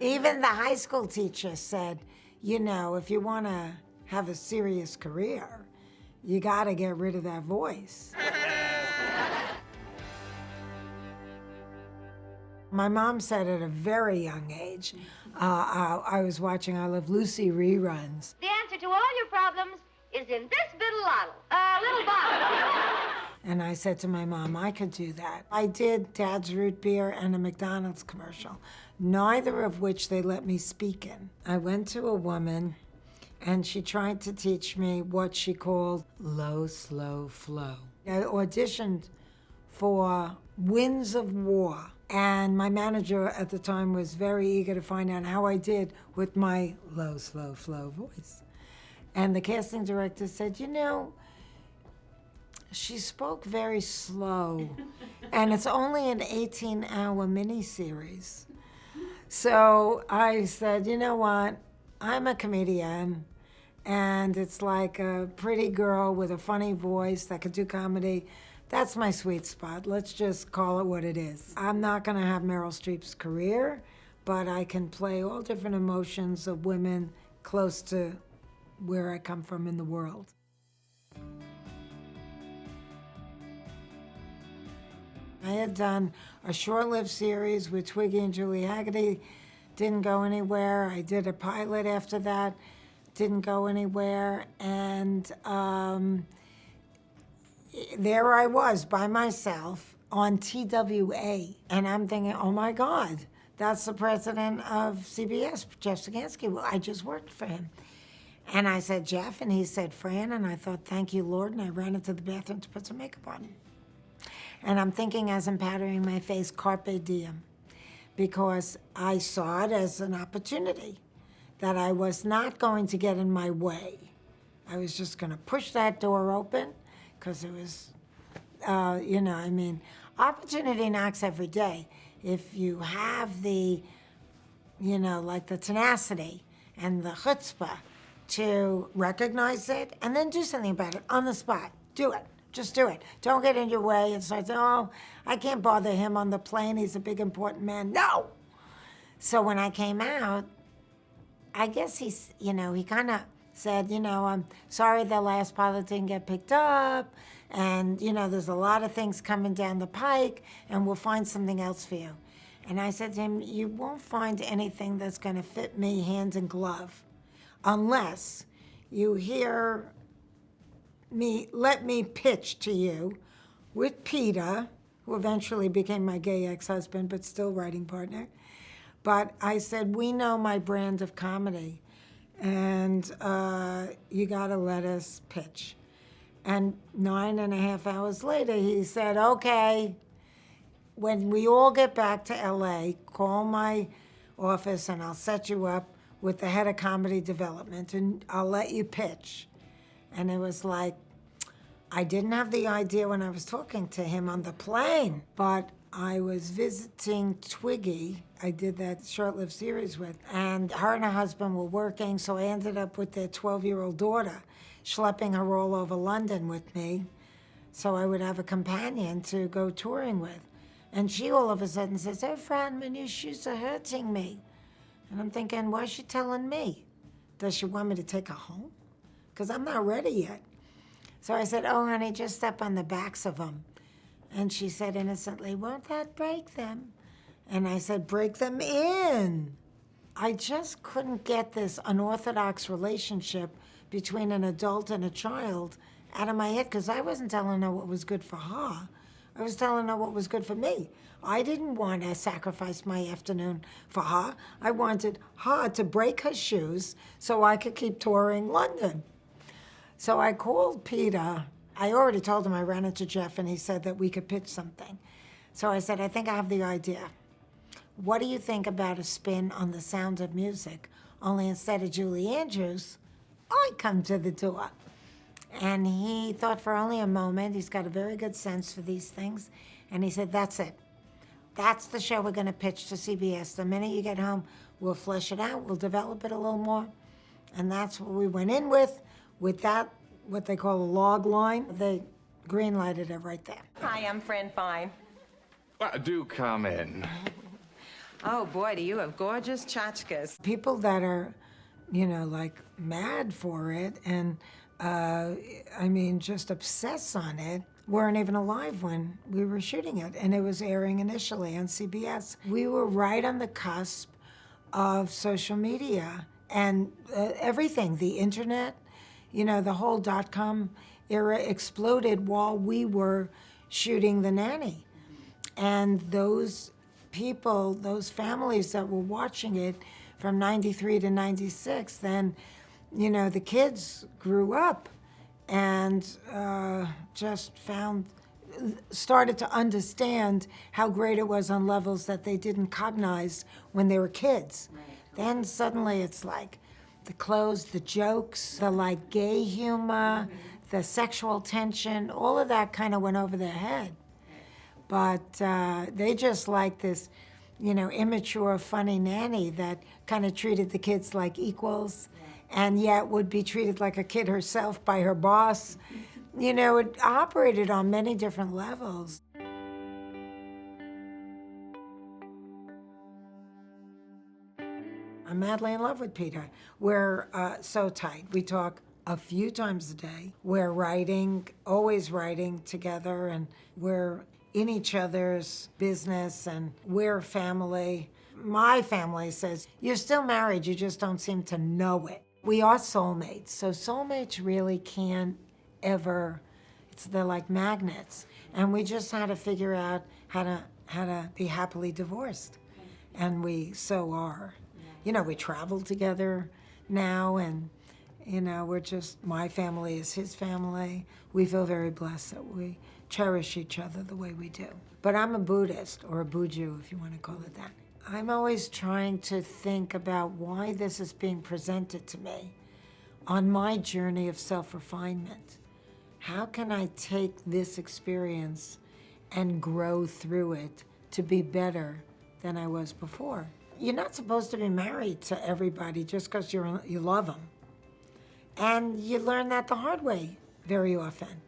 Even the high school teacher said, you know, if you want to have a serious career, you got to get rid of that voice. My mom said at a very young age, I was watching I Love Lucy reruns. The answer to all your problems is in this little bottle. And I said to my mom, I could do that. I did Dad's Root Beer and a McDonald's commercial, neither of which they let me speak in. I went to a woman, and she tried to teach me what she called low, slow flow. I auditioned for Winds of War, and my manager at the time was very eager to find out how I did with my low, slow flow voice. And the casting director said, you know, she spoke very slow, and it's only an 18-hour miniseries. So I said, you know what? I'm a comedian, and it's like a pretty girl with a funny voice that could do comedy. That's my sweet spot. Let's just call it what it is. I'm not gonna have Meryl Streep's career, but I can play all different emotions of women close to where I come from in the world. I had done a short-lived series with Twiggy and Julie Haggerty, didn't go anywhere. I did a pilot after that, didn't go anywhere. And there I was by myself on TWA. And I'm thinking, oh my God, that's the president of CBS, Jeff Sagansky. Well, I just worked for him. And I said, Jeff, and he said, Fran, and I thought, thank you, Lord, and I ran into the bathroom to put some makeup on. And I'm thinking as I'm powdering my face, Carpe Diem, because I saw it as an opportunity that I was not going to get in my way. I was just gonna push that door open, because it was, you know, I mean, opportunity knocks every day. If you have the, you know, like the tenacity and the chutzpah to recognize it and then do something about it on the spot, do it. Just do it. Don't get in your way and start saying, oh, I can't bother him on the plane. He's a big, important man. No! So when I came out, I guess he's, you know, he kind of said, you know, I'm sorry the last pilot didn't get picked up. And, you know, there's a lot of things coming down the pike, and we'll find something else for you. And I said to him, you won't find anything that's going to fit me hand in glove unless you hear let me pitch to you with Peter, who eventually became my gay ex-husband, but still writing partner. But I said, we know my brand of comedy, and you gotta let us pitch. And 9.5 hours later, he said, okay, when we all get back to LA, call my office and I'll set you up with the head of comedy development and I'll let you pitch. And it was like, I didn't have the idea when I was talking to him on the plane, but I was visiting Twiggy. I did that short-lived series with, and her and her husband were working, so I ended up with their 12-year-old daughter, schlepping her all over London with me, so I would have a companion to go touring with. And she all of a sudden says, oh, Fran, my new shoes are hurting me. And I'm thinking, why is she telling me? Does she want me to take her home? Because I'm not ready yet. So I said, oh, honey, just step on the backs of them. And she said innocently, won't that break them? And I said, break them in. I just couldn't get this unorthodox relationship between an adult and a child out of my head, because I wasn't telling her what was good for her. I was telling her what was good for me. I didn't want to sacrifice my afternoon for her. I wanted her to break her shoes so I could keep touring London. So I called Peter. I already told him I ran into Jeff, and he said that we could pitch something. So I said, I think I have the idea. What do you think about a spin on The Sound of Music? Only instead of Julie Andrews, I come to the door. And he thought for only a moment. He's got a very good sense for these things. And he said, that's it. That's the show we're going to pitch to CBS. The minute you get home, we'll flesh it out. We'll develop it a little more. And that's what we went in with that, what they call a log line. They green-lighted it right there. Hi, I'm Fran Fine. Well, do come in. Oh, boy, do you have gorgeous tchotchkes. People that are, you know, like mad for it and, I mean, just obsessed on it, weren't even alive when we were shooting it. And it was airing initially on CBS. We were right on the cusp of social media and everything, the internet, you know, the whole .com era exploded while we were shooting The Nanny. And those people, those families that were watching it from 93 to 96, then, you know, the kids grew up and just started to understand how great it was on levels that they didn't cognize when they were kids. Right. Then suddenly it's like the clothes, the jokes, the like gay humor, the sexual tension, all of that kind of went over their head. But they just like this, you know, immature, funny nanny that kind of treated the kids like equals and yet would be treated like a kid herself by her boss. You know, it operated on many different levels. I'm madly in love with Peter. We're so tight. We talk a few times a day. We're writing, always writing together, and we're in each other's business, and we're family. My family says, you're still married, you just don't seem to know it. We are soulmates, so soulmates really can't ever, they're like magnets. And we just had to figure out how to be happily divorced. And we so are. You know, we travel together now, and, you know, we're just, my family is his family. We feel very blessed that we cherish each other the way we do. But I'm a Buddhist, or a Buju, if you want to call it that. I'm always trying to think about why this is being presented to me on my journey of self-refinement. How can I take this experience and grow through it to be better than I was before? You're not supposed to be married to everybody just because you love them. And you learn that the hard way very often.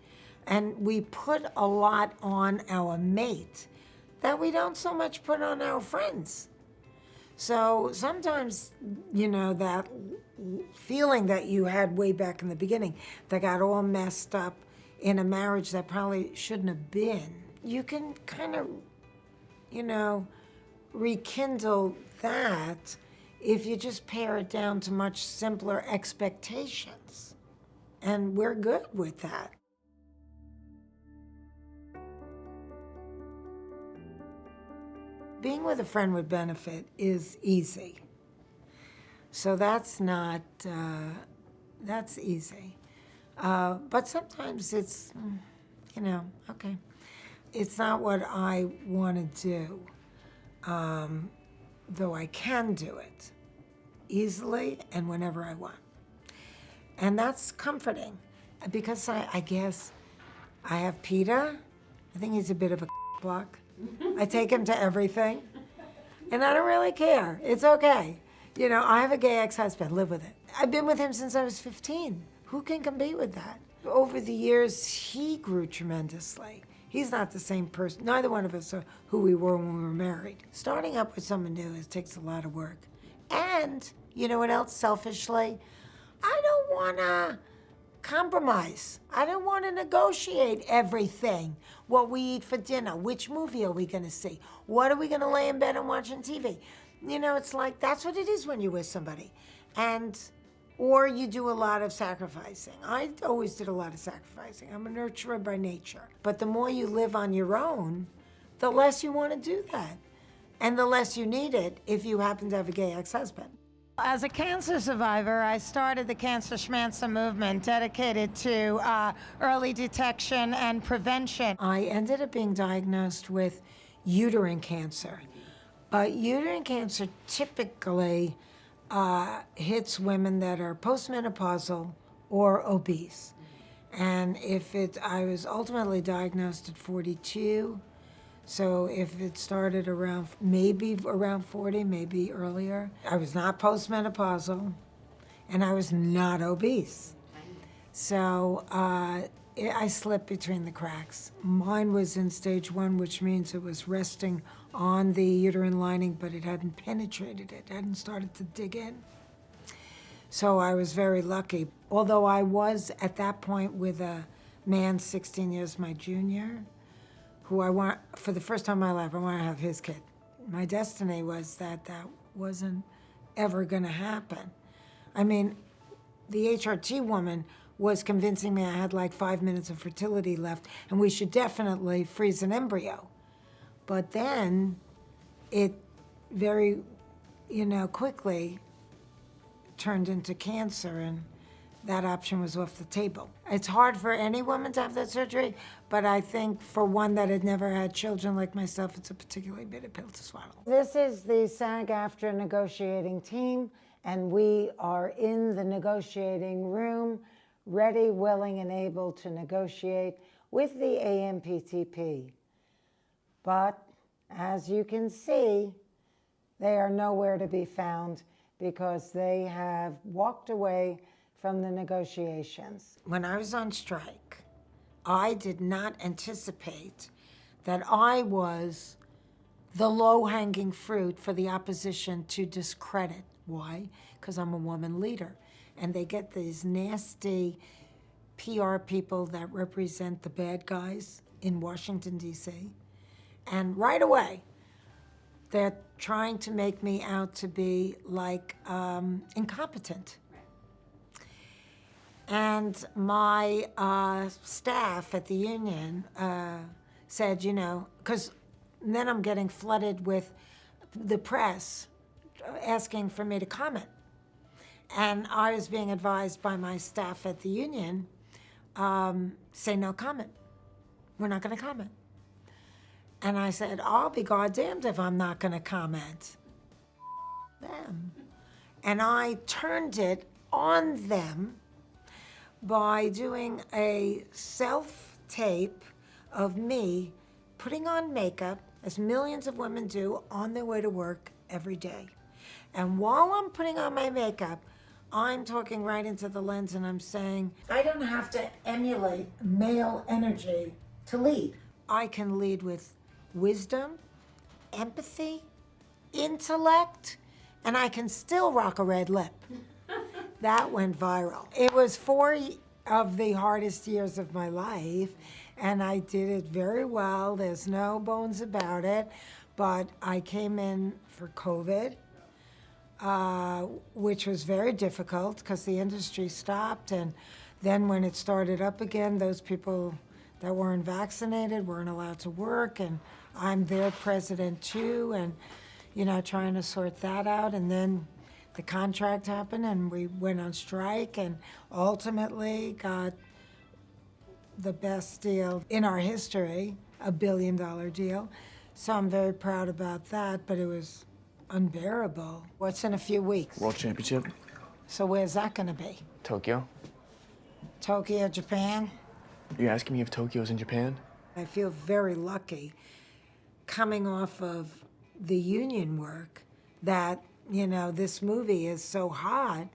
And we put a lot on our mate that we don't so much put on our friends. So sometimes, you know, that feeling that you had way back in the beginning that got all messed up in a marriage that probably shouldn't have been, you can kind of, you know, rekindle that if you just pare it down to much simpler expectations. And we're good with that. Being with a friend with benefit is easy. So that's not, that's easy. But sometimes it's, you know, okay. It's not what I want to do, though I can do it easily and whenever I want. And that's comforting because I guess I have Peter. I think he's a bit of a block. I take him to everything, and I don't really care. It's okay. You know, I have a gay ex-husband, live with it. I've been with him since I was 15. Who can compete with that? Over the years, he grew tremendously. He's not the same person. Neither one of us are who we were when we were married. Starting up with someone new, it takes a lot of work. And, you know what else, selfishly? I don't want to compromise. I don't want to negotiate everything. What we eat for dinner, which movie are we going to see? What are we going to lay in bed and watch on TV? You know, it's like, that's what it is when you're with somebody. And, or you do a lot of sacrificing. I always did a lot of sacrificing. I'm a nurturer by nature. But the more you live on your own, the less you want to do that. And the less you need it if you happen to have a gay ex-husband. As a cancer survivor, I started the Cancer Schmancer movement dedicated to early detection and prevention. I ended up being diagnosed with uterine cancer. But uterine cancer typically hits women that are postmenopausal or obese. And I was ultimately diagnosed at 42. So if it started maybe around 40, maybe earlier. I was not postmenopausal, and I was not obese. So I slipped between the cracks. Mine was in stage 1, which means it was resting on the uterine lining, but it hadn't penetrated it, hadn't started to dig in. So I was very lucky. Although I was at that point with a man 16 years my junior, who I want, for the first time in my life, I want to have his kid. My destiny was that that wasn't ever going to happen. I mean, the HRT woman was convincing me I had like 5 minutes of fertility left and we should definitely freeze an embryo. But then it very, quickly turned into cancer, and that option was off the table. It's hard for any woman to have that surgery, but I think for one that had never had children like myself, it's a particularly bitter pill to swallow. This is the SAG-AFTRA negotiating team, and we are in the negotiating room, ready, willing, and able to negotiate with the AMPTP. But as you can see, they are nowhere to be found because they have walked away from the negotiations. When I was on strike, I did not anticipate that I was the low-hanging fruit for the opposition to discredit. Why? Because I'm a woman leader. And they get these nasty PR people that represent the bad guys in Washington, D.C. And right away, they're trying to make me out to be like incompetent. And my staff at the union said, because then I'm getting flooded with the press asking for me to comment. And I was being advised by my staff at the union, say no comment. We're not going to comment. And I said, I'll be goddamned if I'm not going to comment. Them. And I turned it on them by doing a self-tape of me putting on makeup, as millions of women do on their way to work every day. And while I'm putting on my makeup, I'm talking right into the lens and I'm saying, I don't have to emulate male energy to lead. I can lead with wisdom, empathy, intellect, and I can still rock a red lip. That went viral. It was 4 of the hardest years of my life, and I did it very well. There's no bones about it, but I came in for COVID, which was very difficult because the industry stopped, and then when it started up again, those people that weren't vaccinated weren't allowed to work, and I'm their president too, and trying to sort that out. And then the contract happened and we went on strike and ultimately got the best deal in our history, $1 billion deal. So I'm very proud about that, but it was unbearable. What's in a few weeks? World Championship. So where's that gonna be? Tokyo. Tokyo, Japan? Are you asking me if Tokyo's in Japan? I feel very lucky coming off of the union work that, this movie is so hot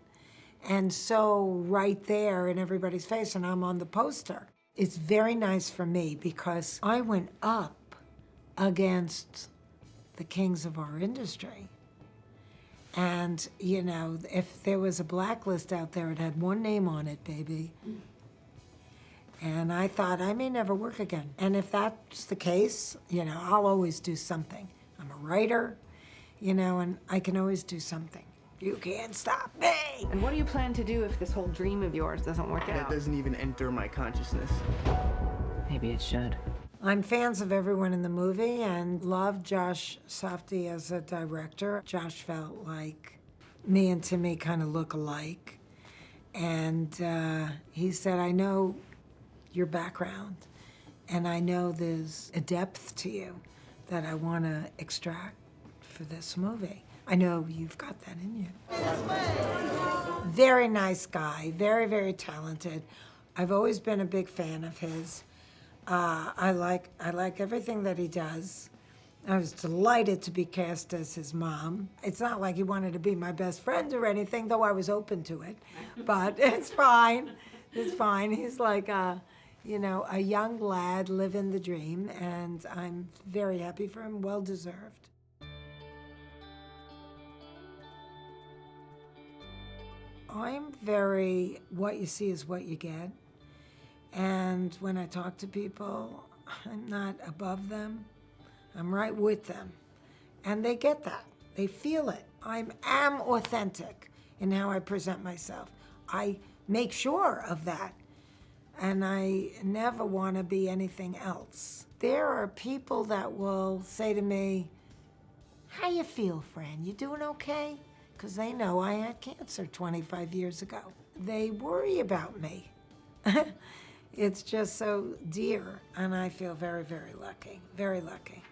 and so right there in everybody's face, and I'm on the poster. It's very nice for me because I went up against the kings of our industry. And, if there was a blacklist out there, it had one name on it, baby. And I thought, I may never work again. And if that's the case, I'll always do something. I'm a writer, and I can always do something. You can't stop me. And what do you plan to do if this whole dream of yours doesn't work That out? doesn't even enter my consciousness. Maybe it should. I'm fans of everyone in the movie and love Josh Safdie as a director. Josh felt like me and Timmy kind of look alike. And he said, I know your background, and I know there's a depth to you that I want to extract for this movie. I know you've got that in you. Very nice guy, very, very talented. I've always been a big fan of his. I like everything that he does. I was delighted to be cast as his mom. It's not like he wanted to be my best friend or anything, though I was open to it. But it's fine. It's fine. He's like, You know, a young lad living the dream, and I'm very happy for him, well deserved. I'm very, what you see is what you get. And when I talk to people, I'm not above them. I'm right with them. And they get that. They feel it. I am authentic in how I present myself. I make sure of that. And I never want to be anything else. There are people that will say to me, "How you feel, Fran? You doing okay?" Because they know I had cancer 25 years ago. They worry about me. It's just so dear, and I feel very, very lucky, very lucky.